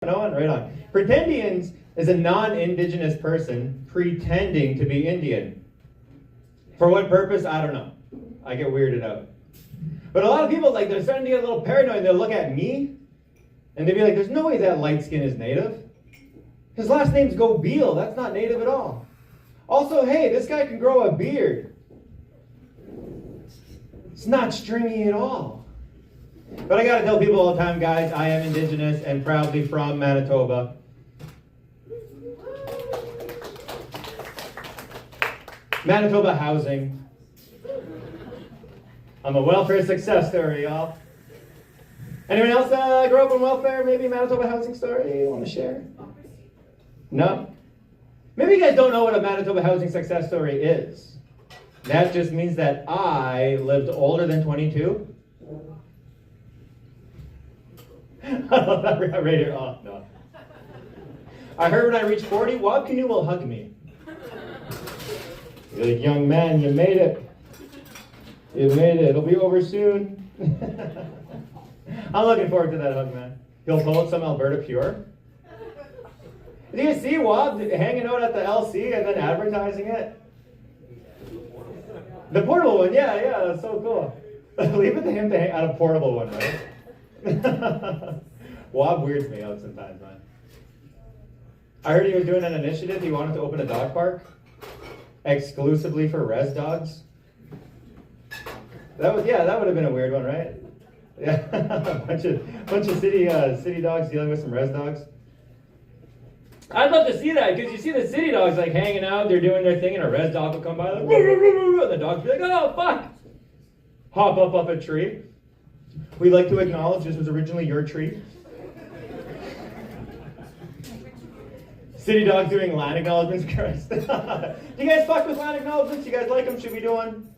No one? Right on. Pretendians is a non-indigenous person pretending to be Indian. For what purpose? I don't know. I get weirded out. But a lot of people, like, they're starting to get a little paranoid. They'll look at me, and they'll be like, there's no way that light skin is native. His last name's Gobeil. That's not native at all. Also, hey, this guy can grow a beard. It's not stringy at all. But I gotta tell people all the time, guys, I am Indigenous and proudly from Manitoba. Manitoba housing. I'm a welfare success story, y'all. Anyone else grow up in welfare? Maybe Manitoba housing story you want to share? No? Maybe you guys don't know what a Manitoba housing success story is. That just means that I lived older than 22. I love that right here. Oh, no. I heard when I reached 40, Wob Canoe will hug me. You're like, young man, you made it. You made it. It'll be over soon. I'm looking forward to that hug, man. He'll pull out some Alberta Pure. Did you see Wob hanging out at the LC and then advertising it? The portable one, yeah, that's so cool. Leave it to him to hang out a portable one, right? Wob weirds me out sometimes, man. I heard he was doing an initiative. He wanted to open a dog park exclusively for res dogs. That would have been a weird one, right? Yeah, a bunch of city dogs dealing with some res dogs. I'd love to see that, because you see the city dogs like hanging out, they're doing their thing, and a res dog will come by like, and the dog will be like, oh fuck! Hop up a tree. We'd like to acknowledge this was originally your tree. City dogs doing land acknowledgements, Christ. Do you guys fuck with land acknowledgements? You guys like them? Should we do one?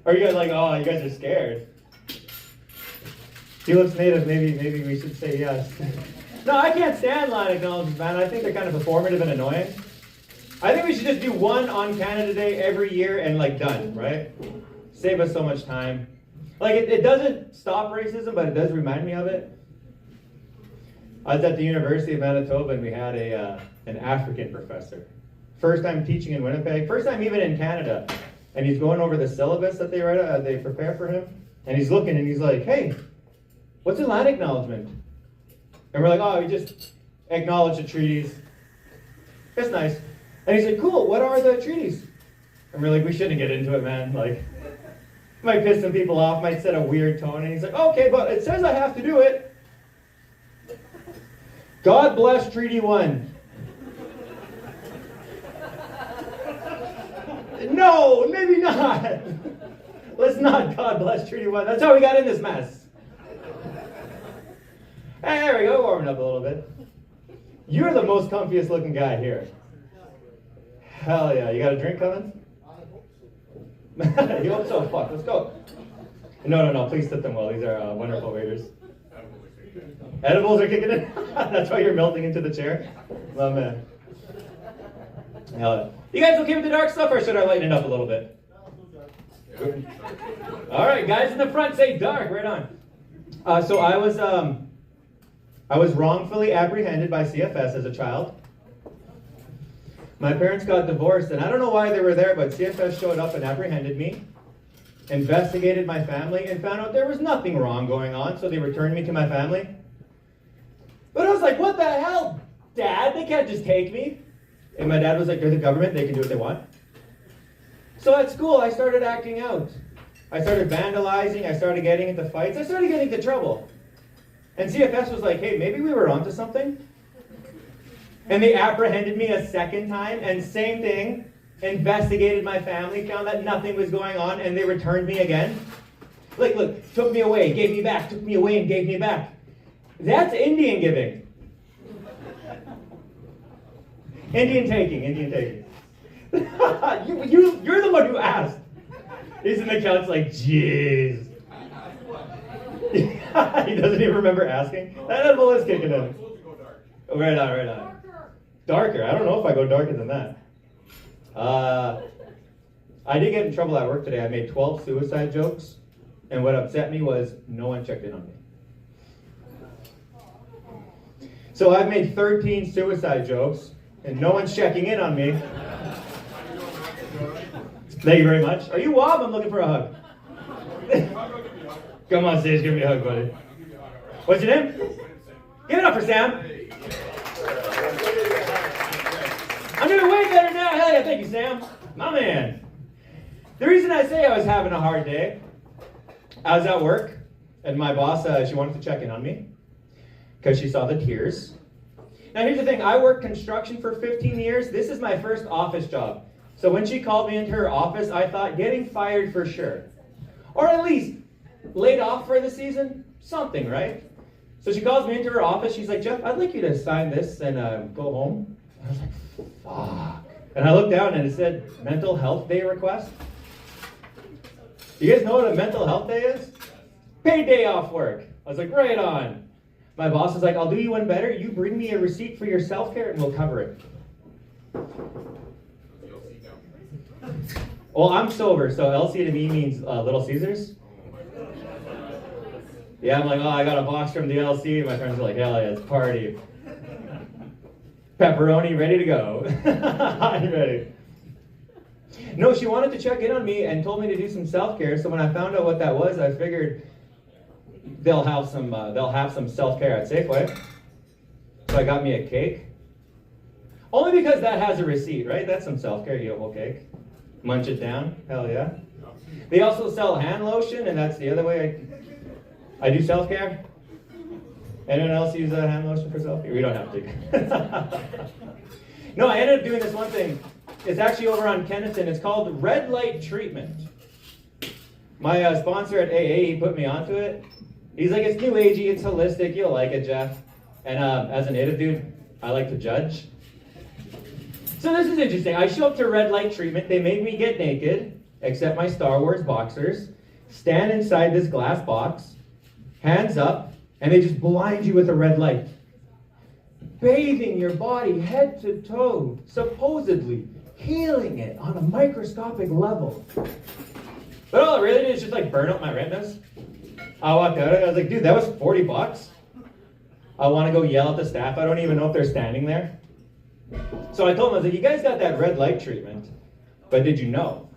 Or are you guys like, oh, you guys are scared? He looks native, maybe we should say yes. No, I can't stand land acknowledgements, man. I think they're kind of performative and annoying. I think we should just do one on Canada Day every year and like done, right? Save us so much time. Like it doesn't stop racism, but it does remind me of it. I was at the University of Manitoba and we had an African professor. First time teaching in Winnipeg, first time even in Canada. And he's going over the syllabus that they prepare for him. And he's looking and he's like, hey, what's a land acknowledgement? And we're like, oh, we just acknowledge the treaties. It's nice. And he's like, cool, what are the treaties? And we're like, we shouldn't get into it, man. Like, might piss some people off, might set a weird tone. And he's like, okay, but it says I have to do it. God bless Treaty 1. No, maybe not. Let's not God bless Treaty 1. That's how we got in this mess. Hey, there we go, warming up a little bit. You're the most comfiest looking guy here. Hell yeah, you got a drink coming? You hope so? Fuck, let's go. No, please tip them well. These are wonderful waiters. Edibles are kicking in? That's why you're melting into the chair? Oh, man. Hell yeah. You guys okay with the dark stuff, or should I lighten it up a little bit? All right, guys in the front say dark, right on. So I was wrongfully apprehended by CFS as a child. My parents got divorced, and I don't know why they were there, but CFS showed up and apprehended me, investigated my family, and found out there was nothing wrong going on, so they returned me to my family. But I was like, what the hell, Dad? They can't just take me. And my dad was like, they're the government, they can do what they want. So at school, I started acting out. I started vandalizing, I started getting into fights, I started getting into trouble. And CFS was like, hey, maybe we were onto something. And they apprehended me a second time, and same thing, investigated my family, found that nothing was going on, and they returned me again. Like, look, took me away, gave me back, took me away and gave me back. That's Indian giving. Indian taking. You're the one who asked. He's in the couch like, jeez. He doesn't even remember asking. That edible is kicking in. Right on. Darker. I don't know if I go darker than that. I did get in trouble at work today. I made 12 suicide jokes, and what upset me was no one checked in on me. So I've made 13 suicide jokes, and no one's checking in on me. Thank you very much. Are you Wob? I'm looking for a hug. Come on stage, give me a hug, buddy. What's your name? Give it up for Sam. I'm doing way better now. Hell yeah, thank you, Sam. My man. The reason I say I was having a hard day, I was at work, and my boss, she wanted to check in on me because she saw the tears. Now here's the thing, I worked construction for 15 years. This is my first office job. So when she called me into her office, I thought getting fired for sure. Or at least laid off for the season, something, right? So she calls me into her office, she's like, Jeff, I'd like you to sign this and go home. I was like, fuck. And I looked down and it said, mental health day request. You guys know what a mental health day is? Paid day off work. I was like, right on. My boss is like, I'll do you one better. You bring me a receipt for your self-care and we'll cover it. Well, I'm sober, so LC to me means Little Caesars. Yeah, I'm like, oh, I got a box from the LC. My friends are like, hell yeah, it's party. Pepperoni, ready to go. I'm ready. No, she wanted to check in on me and told me to do some self-care. So when I found out what that was, I figured they'll have some self-care at Safeway. So I got me a cake. Only because that has a receipt, right? That's some self-care. You have a whole cake. Munch it down. Hell yeah. They also sell hand lotion, and that's the other way I do self-care. Anyone else use hand lotion for self-care? We don't have to. No, I ended up doing this one thing. It's actually over on Kennington. It's called red light treatment. My sponsor at AA, he put me onto it. He's like, it's new agey, it's holistic, you'll like it, Jeff. And as a native dude, I like to judge. So this is interesting. I show up to red light treatment. They made me get naked, except my Star Wars boxers, stand inside this glass box, hands up, and they just blind you with a red light. Bathing your body head to toe, supposedly healing it on a microscopic level. But all it really did is just like burn up my retinas. I walked out and I was like, dude, that was $40. I want to go yell at the staff. I don't even know if they're standing there. So I told them, I was like, you guys got that red light treatment, but did you know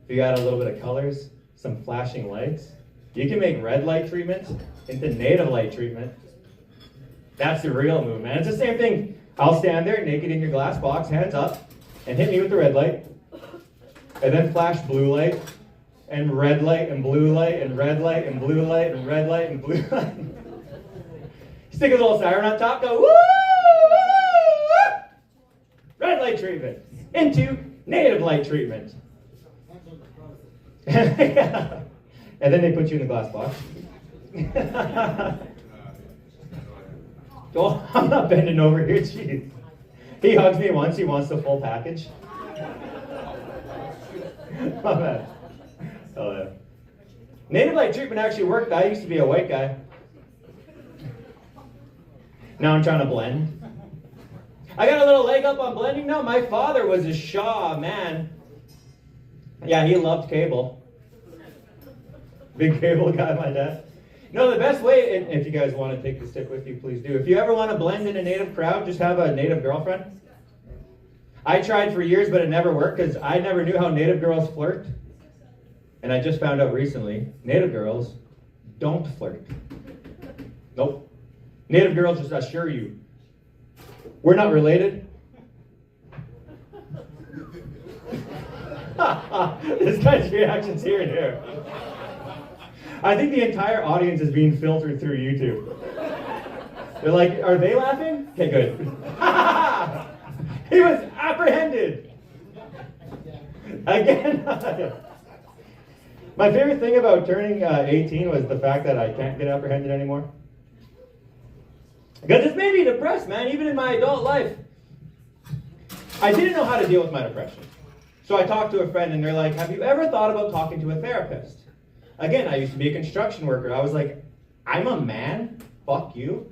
if you got a little bit of colors, some flashing lights, you can make red light treatment into native light treatment. That's the real move, man. It's the same thing. I'll stand there naked in your glass box, hands up, and hit me with the red light, and then flash blue light, and red light, and blue light, and red light, and blue light, and red light, and blue light. Stick a little siren on top, go, woo! Red light treatment into native light treatment. And then they put you in a glass box. Oh, I'm not bending over here, jeez. He hugs me once, he wants the full package. Oh, man. Oh, yeah. Native light treatment actually worked. I used to be a white guy. Now I'm trying to blend. I got a little leg up on blending now. My father was a Shaw man. Yeah, he loved cable. Big cable guy, my dad. No, the best way, and if you guys want to take this tip with you, please do. If you ever want to blend in a native crowd, just have a native girlfriend. I tried for years, but it never worked because I never knew how native girls flirt. And I just found out recently, native girls don't flirt. Nope. Native girls just assure you, we're not related. This guy's reactions here and here. I think the entire audience is being filtered through YouTube. They're like, are they laughing? Okay, good. He was apprehended. Again. My favorite thing about turning 18 was the fact that I can't get apprehended anymore. Because it's made me depressed, man, even in my adult life. I didn't know how to deal with my depression. So I talked to a friend and they're like, have you ever thought about talking to a therapist? Again, I used to be a construction worker. I was like, I'm a man? Fuck you.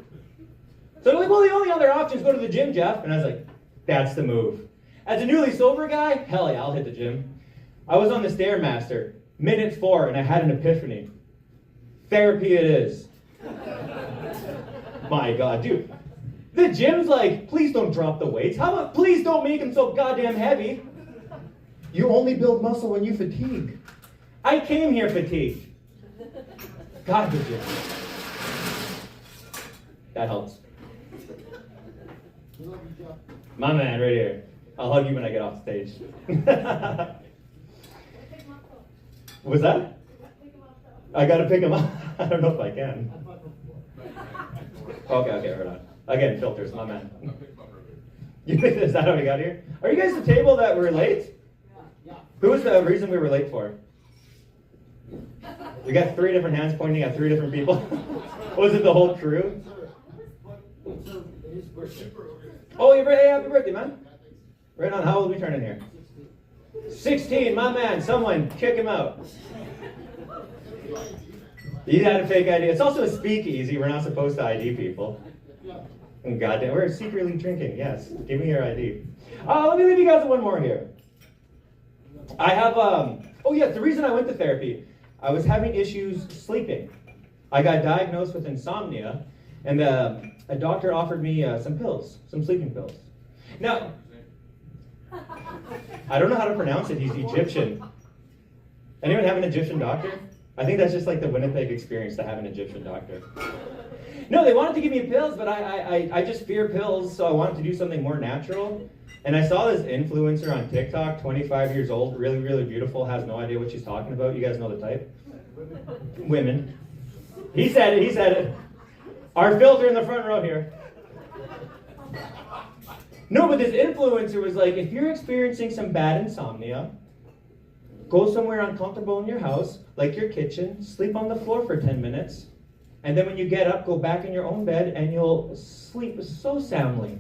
So they're like, well, the only other option is go to the gym, Jeff. And I was like, that's the move. As a newly sober guy, hell yeah, I'll hit the gym. I was on the Stairmaster, minute 4, and I had an epiphany. Therapy it is. My God, dude. The gym's like, please don't drop the weights. How about please don't make them so goddamn heavy? You only build muscle when you fatigue. I came here fatigued. God, the gym. That helps. My man, right here. I'll hug you when I get off stage. What's that? I gotta pick him up. I don't know if I can. Okay, right on. Again, filters, my man. Is that how we got here? Are you guys the table that we're late? Yeah. Who was the reason we were late for? We got 3 different hands pointing at 3 different people. Was it the whole crew? Oh, your birthday! Happy birthday, man! Right on. How old are we turning here? 16, my man. Someone kick him out. You had a fake ID. It's also a speakeasy. We're not supposed to ID people. And goddamn, we're secretly drinking. Yes, give me your ID. Let me leave you guys with one more here. I have oh yeah, the reason I went to therapy, I was having issues sleeping. I got diagnosed with insomnia, and a doctor offered me some pills, some sleeping pills. Now, I don't know how to pronounce it. He's Egyptian. Anyone have an Egyptian doctor? I think that's just like the Winnipeg experience to have an Egyptian doctor. No, they wanted to give me pills, but I just fear pills, so I wanted to do something more natural. And I saw this influencer on TikTok, 25 years old, really, really beautiful, has no idea what she's talking about. You guys know the type? Women. He said it. Our filter in the front row here. No, but this influencer was like, if you're experiencing some bad insomnia, go somewhere uncomfortable in your house, like your kitchen, sleep on the floor for 10 minutes, and then when you get up, go back in your own bed, and you'll sleep so soundly.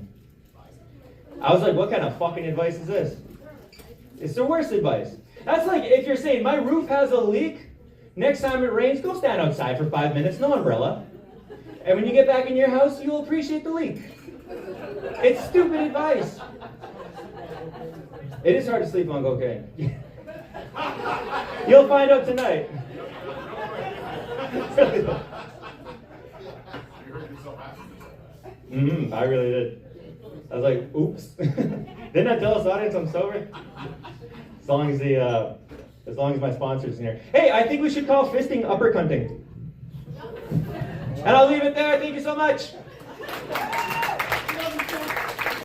I was like, what kind of fucking advice is this? It's the worst advice. That's like if you're saying, my roof has a leak, next time it rains, go stand outside for 5 minutes, no umbrella. And when you get back in your house, you'll appreciate the leak. It's stupid advice. It is hard to sleep on cocaine. You'll find out tonight. I really did. I was like, oops. Didn't I tell this audience I'm sober? As long as my sponsor's in here. Hey, I think we should call fisting uppercutting. And I'll leave it there. Thank you so much.